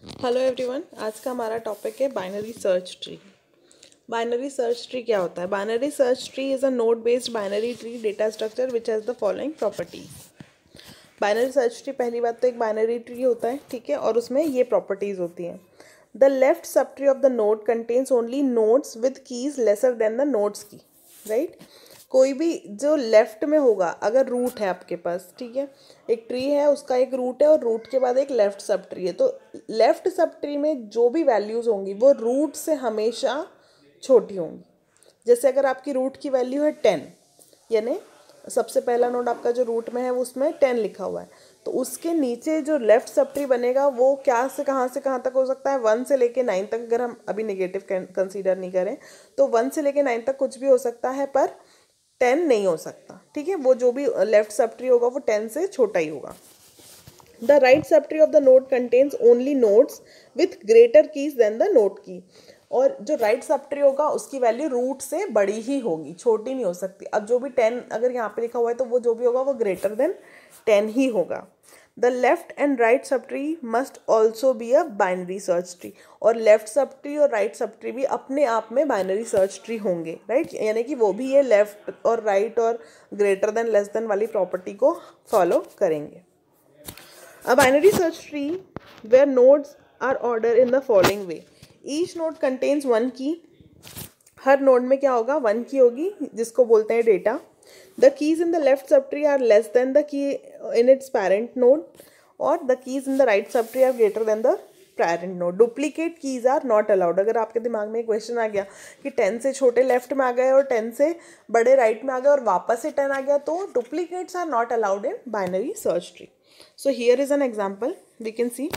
Hello everyone, आज का हमारा टॉपिक है binary search tree. Binary search tree क्या होता है? Binary search tree is a node based binary tree data structure which has the following properties. Binary search tree, पहली बात तो एक बाइनरी ट्री होता है, ठीक है, और उसमें ये प्रॉपर्टीज होती हैं। The left sub tree of the node contains only nodes with keys lesser than the nodes की, राइट। कोई भी जो लेफ्ट में होगा, अगर रूट है आपके पास, ठीक है, एक ट्री है, उसका एक रूट है और रूट के बाद एक लेफ्ट सब ट्री है, तो लेफ्ट सब ट्री में जो भी वैल्यूज़ होंगी वो रूट से हमेशा छोटी होंगी। जैसे अगर आपकी रूट की वैल्यू है 10, यानी सबसे पहला नोड आपका जो रूट में है उसमें 10 लिखा हुआ है, तो उसके नीचे जो लेफ्ट सब ट्री बनेगा वो क्या से कहाँ तक हो सकता है? 1 से लेके 9 तक। अगर हम अभी नेगेटिव कंसीडर नहीं करें तो 1 से लेके 9 तक कुछ भी हो सकता है, पर 10 नहीं हो सकता, ठीक है। वो जो भी लेफ्ट सब ट्री होगा वो 10 से छोटा ही होगा। The right subtree of the node contains only nodes with greater keys than the node key. और जो राइट सब ट्री होगा उसकी वैल्यू रूट से बड़ी ही होगी, छोटी नहीं हो सकती। अब जो भी 10 अगर यहाँ पे लिखा हुआ है तो वो जो भी होगा वो ग्रेटर देन 10 ही होगा। The left and right sub tree must also be a binary search tree. और लेफ्ट सब ट्री और राइट सब ट्री भी अपने आप में बाइनरी सर्च ट्री होंगे, राइट, यानी कि वो भी ये लेफ्ट और राइट और ग्रेटर देन लेस देन वाली प्रॉपर्टी को फॉलो करेंगे। A binary search tree where nodes are ordered in the following way. Each node contains one key. Her node में क्या होगा? 1 की होगी, जिसको बोलते हैं data. The keys in the left subtree are less than the key in its parent node, और the keys in the right subtree are greater than the parent node. Duplicate keys are not allowed. अगर आपके दिमाग में एक question आ गया कि 10 से छोटे लेफ्ट में आ गए और 10 से बड़े राइट में आ गए और वापस से 10 आ गया, तो duplicates are not allowed in binary search tree. So here is an example. We can see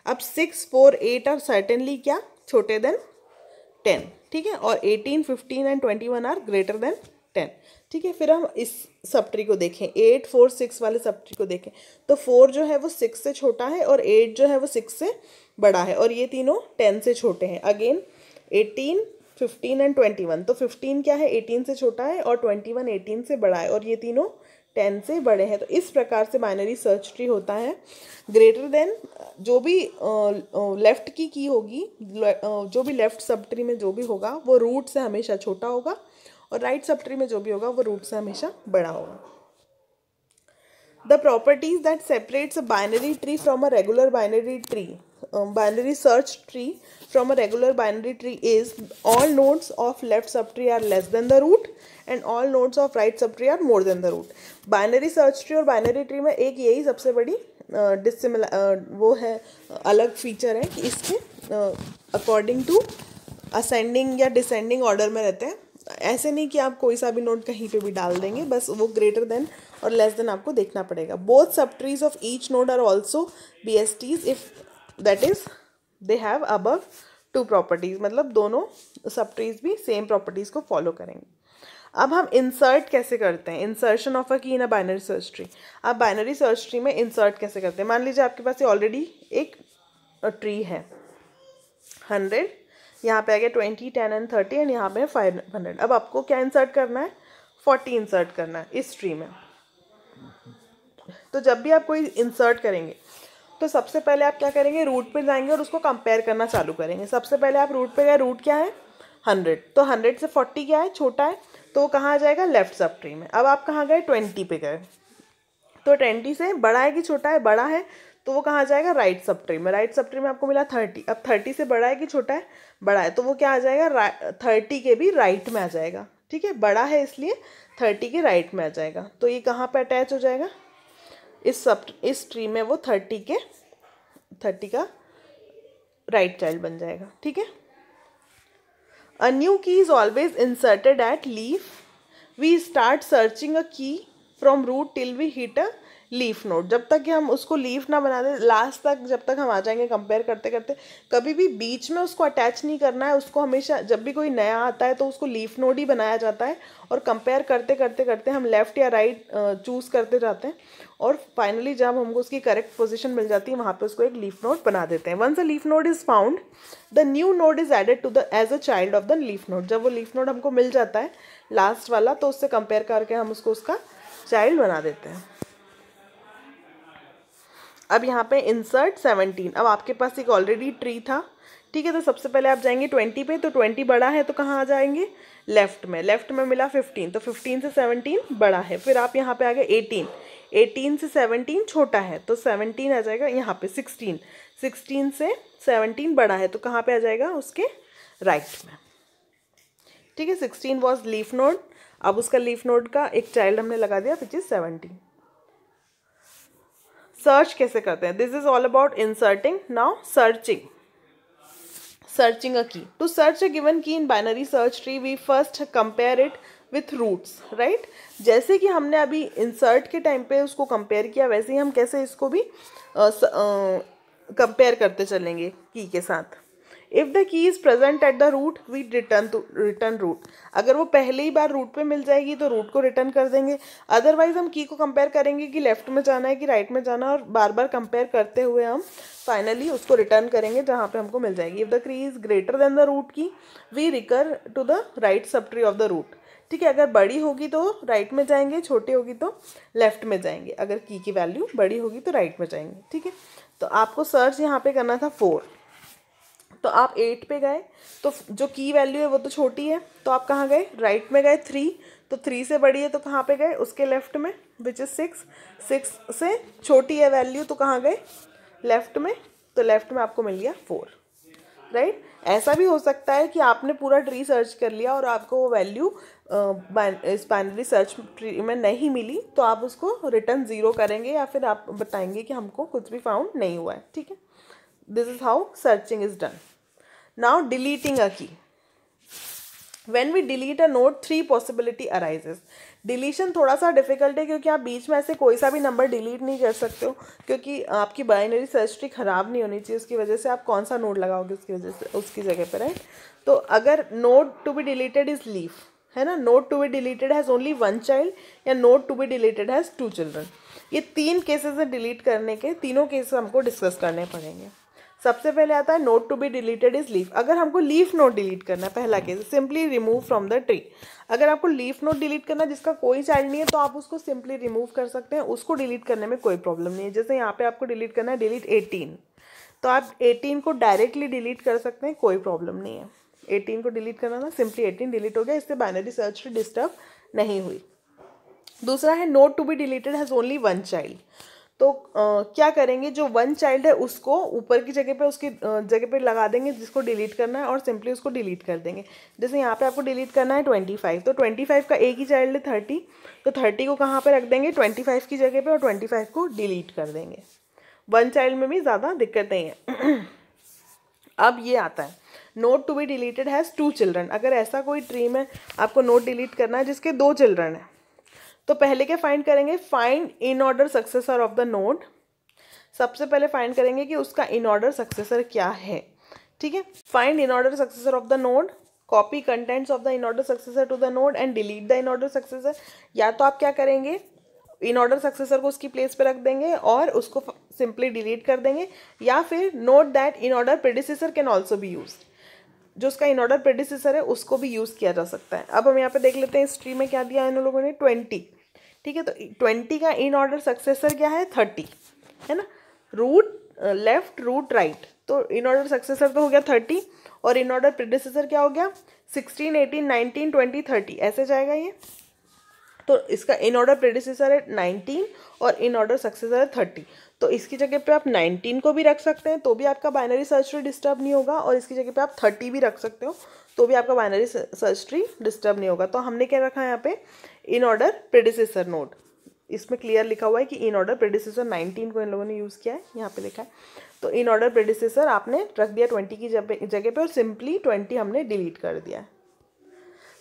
अब 6, 4, 8 are certainly क्या? छोटे देन 10, ठीक है, और 18, 15 एंड 21 आर ग्रेटर देन 10, ठीक है। फिर हम इस सब ट्री को देखें, 8, 4, 6 वाले सब ट्री को देखें, तो 4 जो है वो 6 से छोटा है और 8 जो है वो 6 से बड़ा है, और ये तीनों 10 से छोटे हैं। अगेन 18, 15 एंड 21, तो 15 क्या है? 18 से छोटा है और 21 18 से बड़ा है, और ये तीनों 10 से बड़े हैं। तो इस प्रकार से बाइनरी सर्च ट्री होता है। ग्रेटर देन जो भी लेफ्ट की होगी, जो भी लेफ्ट सब ट्री में जो भी होगा वो रूट से हमेशा छोटा होगा, और राइट सब ट्री में जो भी होगा वो रूट से हमेशा बड़ा होगा। The properties that separates a binary tree from a regular binary tree, binary search tree from a regular binary tree is all nodes of left subtree are less than the root and all nodes of right subtree are more than the root. Binary search tree और binary tree में एक यही सबसे बड़ी dissimilar वो है, अलग feature है कि इसके अकॉर्डिंग टू असेंडिंग या डिसेंडिंग ऑर्डर में रहते हैं। ऐसे नहीं कि आप कोई सा भी नोड कहीं पे भी डाल देंगे, बस वो ग्रेटर देन और लेस देन आपको देखना पड़ेगा। Both subtrees of each node are also BSTs if that is they have above 2 properties, मतलब दोनों सब ट्रीज भी सेम प्रॉपर्टीज को फॉलो करेंगे। अब हम इंसर्ट कैसे करते हैं? इंसर्शन ऑफ अ की इन अ बाइनरी सर्च ट्री। आप बाइनरी सर्च ट्री में इंसर्ट कैसे करते हैं? मान लीजिए आपके पास ये ऑलरेडी एक ट्री है 100, यहाँ पे आ गया 20, 10 एंड 30 एंड यहाँ पे है 500। अब आपको क्या इंसर्ट करना है? 40 इंसर्ट करना है इस ट्री में। तो जब भी आप कोई इंसर्ट करेंगे तो सबसे पहले आप क्या करेंगे? रूट पे जाएंगे और उसको कंपेयर करना चालू करेंगे। सबसे पहले आप रूट पे गए, रूट क्या है? 100, तो 100 से 40 क्या है? छोटा है, तो वो कहाँ आ जाएगा? लेफ्ट सब ट्री में। अब आप कहाँ गए? 20 पे गए, तो 20 से बड़ा है कि छोटा है? बड़ा है, तो वो कहाँ जाएगा? राइट सब ट्री में। राइट सब ट्री में आपको मिला 30। अब 30 से बड़ा है कि छोटा है? बड़ा है, तो वो क्या आ जाएगा? 30 के भी राइट में आ जाएगा, ठीक है, बड़ा है इसलिए 30 के राइट में आ जाएगा। तो ये कहाँ पे अटैच हो जाएगा? इस ट्री में वो 30 का राइट चाइल्ड बन जाएगा, ठीक है। A new key is always inserted at leaf. We start searching a key from root till we hit a leaf node. जब तक कि हम उसको लीफ ना बना दे, लास्ट तक जब तक हम आ जाएंगे कंपेयर करते करते, कभी भी बीच में उसको अटैच नहीं करना है। उसको हमेशा जब भी कोई नया आता है तो उसको लीफ नोड ही बनाया जाता है, और कंपेयर करते करते करते हम लेफ्ट या राइट चूज़ करते जाते हैं, और फाइनली जब हमको उसकी करेक्ट पोजीशन मिल जाती है वहाँ पे उसको एक लीफ नोड बना देते हैं। Once a leaf node is found, the new node is added to the as a child of the leaf node. जब वो लीफ नोड हमको मिल जाता है लास्ट वाला, तो उससे कंपेयर करके हम उसको उसका चाइल्ड बना देते हैं। अब यहाँ पे इंसर्ट 17, अब आपके पास एक ऑलरेडी ट्री था, ठीक है। तो सबसे पहले आप जाएंगे 20 पे, तो 20 बड़ा है तो कहाँ आ जाएंगे, लेफ्ट में मिला 15, तो 15 से 17 बड़ा है। फिर आप यहाँ पे आ गए 18 से 17 छोटा है, तो 17 आ जाएगा यहाँ पे। 16 से 17 बड़ा है, तो कहाँ पे आ जाएगा, उसके राइट में, ठीक है। 16 वॉज लीफ नोड, अब उसका लीफ नोड का एक चाइल्ड हमने लगा दिया विच इज 17। सर्च कैसे करते हैं, this is all about inserting. Now searching a key. To search a given key in binary search tree we first compare it with roots, right. जैसे कि हमने अभी इंसर्ट के टाइम पे उसको कंपेयर किया, वैसे ही हम कैसे इसको भी कंपेयर करते चलेंगे की के साथ। If the key is present at the root we return root. अगर वो पहले ही बार रूट पे मिल जाएगी तो रूट को रिटर्न कर देंगे। अदरवाइज हम की को कंपेयर करेंगे कि लेफ्ट में जाना है कि राइट में जाना, और बार बार कंपेयर करते हुए हम फाइनली उसको रिटर्न करेंगे जहाँ पे हमको मिल जाएगी। If the key is greater than the root key we recur to the right subtree of the root, ठीक है। अगर बड़ी होगी तो राइट में जाएंगे, छोटी होगी तो लेफ्ट में जाएंगे। अगर की वैल्यू बड़ी होगी तो राइट में जाएंगे, ठीक है। तो आपको सर्च यहाँ पे करना था 4, तो आप 8 पे गए, तो जो की वैल्यू है वो तो छोटी है, तो आप कहाँ गए, राइट में गए। 3, तो 3 से बड़ी है तो कहाँ पे गए, उसके लेफ्ट में विच इज़ 6 से छोटी है वैल्यू तो कहाँ गए, लेफ्ट में, तो लेफ्ट में आपको मिल गया 4, राइट। ऐसा भी हो सकता है कि आपने पूरा ट्री सर्च कर लिया और आपको वो वैल्यू इस बाइनरी सर्च ट्री में नहीं मिली, तो आप उसको रिटर्न 0 करेंगे या फिर आप बताएंगे कि हमको कुछ भी फाउंड नहीं हुआ है, ठीक है। This is how searching is done. Now deleting a key. When we delete a node, 3 possibility arises. Deletion थोड़ा सा डिफिकल्ट है क्योंकि आप बीच में ऐसे कोई सा भी नंबर डिलीट नहीं कर सकते हो, क्योंकि आपकी बाइनरी सर्च ट्री खराब नहीं होनी चाहिए। उसकी वजह से आप कौन सा नोड लगाओगे उसकी वजह से, उसकी जगह पर, राइट। तो अगर node to be deleted is leaf, है ना, node to be deleted has only 1 child, या node to be deleted has 2 children. ये 3 केसेस हैं डिलीट करने के, तीनों केसेस हमको डिस्कस करने पड़ेंगे। सबसे पहले आता है node to be deleted is leaf. अगर हमको लीफ नोड डिलीट करना है, पहला case, simply remove from the tree. अगर आपको लीफ नोड डिलीट करना है जिसका कोई चाइल्ड नहीं है तो आप उसको सिंपली रिमूव कर सकते हैं, उसको डिलीट करने में कोई प्रॉब्लम नहीं है। जैसे यहाँ पे आपको डिलीट करना है डिलीट 18, तो आप 18 को डायरेक्टली डिलीट कर सकते हैं, कोई प्रॉब्लम नहीं है। 18 को डिलीट करना था, सिंपली 18 डिलीट हो गया, इससे बाइनरी सर्च ट्री डिस्टर्ब नहीं हुई। दूसरा है node to be deleted has only 1 child. तो क्या करेंगे, जो 1 चाइल्ड है उसको ऊपर की जगह पे, उसकी जगह पे लगा देंगे जिसको डिलीट करना है, और सिंपली उसको डिलीट कर देंगे। जैसे यहाँ पे आपको डिलीट करना है 25, तो 25 का एक ही चाइल्ड है 30, तो 30 को कहाँ पे रख देंगे, 25 की जगह पे, और 25 को डिलीट कर देंगे। 1 चाइल्ड में भी ज़्यादा दिक्कत नहीं है। अब ये आता है node to be deleted has 2 children. अगर ऐसा कोई ट्री में आपको नोड डिलीट करना है जिसके 2 चिल्ड्रन हैं, तो पहले क्या फाइंड करेंगे, find in order successor of the node. सबसे पहले फाइंड करेंगे कि उसका इन ऑर्डर सक्सेसर क्या है, ठीक है। Find in order successor of the node, copy contents of the in order successor to the node and delete the in order successor. या तो आप क्या करेंगे, इन ऑर्डर सक्सेसर को उसकी प्लेस पे रख देंगे और उसको सिंपली डिलीट कर देंगे, या फिर note that in order predecessor can also be use. जो उसका इन ऑर्डर प्रेडिसेसर है उसको भी यूज़ किया जा सकता है। अब हम यहाँ पे देख लेते हैं इस ट्री में क्या दिया है इन लोगों ने, 20, ठीक है। तो 20 का इन ऑर्डर सक्सेसर क्या है, 30, है ना, रूट लेफ्ट रूट राइट, तो इन ऑर्डर सक्सेसर तो हो गया 30, और इन ऑर्डर प्रेडिसेसर क्या हो गया 16, 18, 19, 20, 30, ऐसे जाएगा ये। तो इसका इन ऑर्डर प्रेडिसेसर है 19 और इन ऑर्डर सक्सेसर है 30, तो इसकी जगह पे आप 19 को भी रख सकते हैं तो भी आपका बाइनरी सर्च ट्री डिस्टर्ब नहीं होगा, और इसकी जगह पे आप 30 भी रख सकते हो तो भी आपका बाइनरी सर्च ट्री डिस्टर्ब नहीं होगा। तो हमने क्या रखा है यहाँ पे, इन ऑर्डर प्रेडिसेसर नोड। इसमें क्लियर लिखा हुआ है कि इन ऑर्डर प्रेडिसेसर 19 को इन लोगों ने यूज़ किया है, यहाँ पे लिखा है। तो इन ऑर्डर प्रेडिसेसर आपने रख दिया 20 की जगह पे, और सिंपली 20 हमने डिलीट कर दिया है।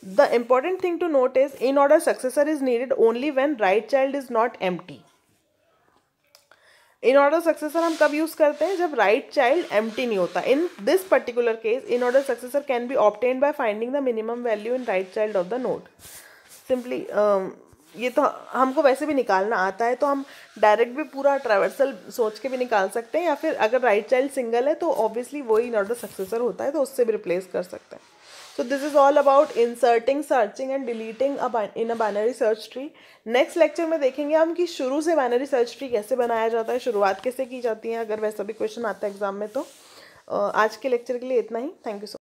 The important thing to note is in order successor is needed only when right child is not empty. In order successor हम कब यूज़ करते हैं, जब राइट चाइल्ड एम्प्टी नहीं होता। In this particular case in order successor can be obtained by finding the minimum value in right child of the node. Simply ये तो हमको वैसे भी निकालना आता है, तो हम डायरेक्ट भी पूरा ट्रैवर्सल सोच के भी निकाल सकते हैं, या फिर अगर राइट चाइल्ड सिंगल है तो ऑब्वियसली वही इन ऑर्डर सक्सेसर होता है तो उससे भी रिप्लेस कर सकते हैं। So this is all about inserting, searching and deleting in a binary search tree. Next lecture में देखेंगे हम कि शुरू से बाइनरी सर्च ट्री कैसे बनाया जाता है, शुरुआत कैसे की जाती है, अगर वैसा भी क्वेश्चन आता है एग्जाम में तो। आज के लेक्चर के लिए इतना ही। Thank you so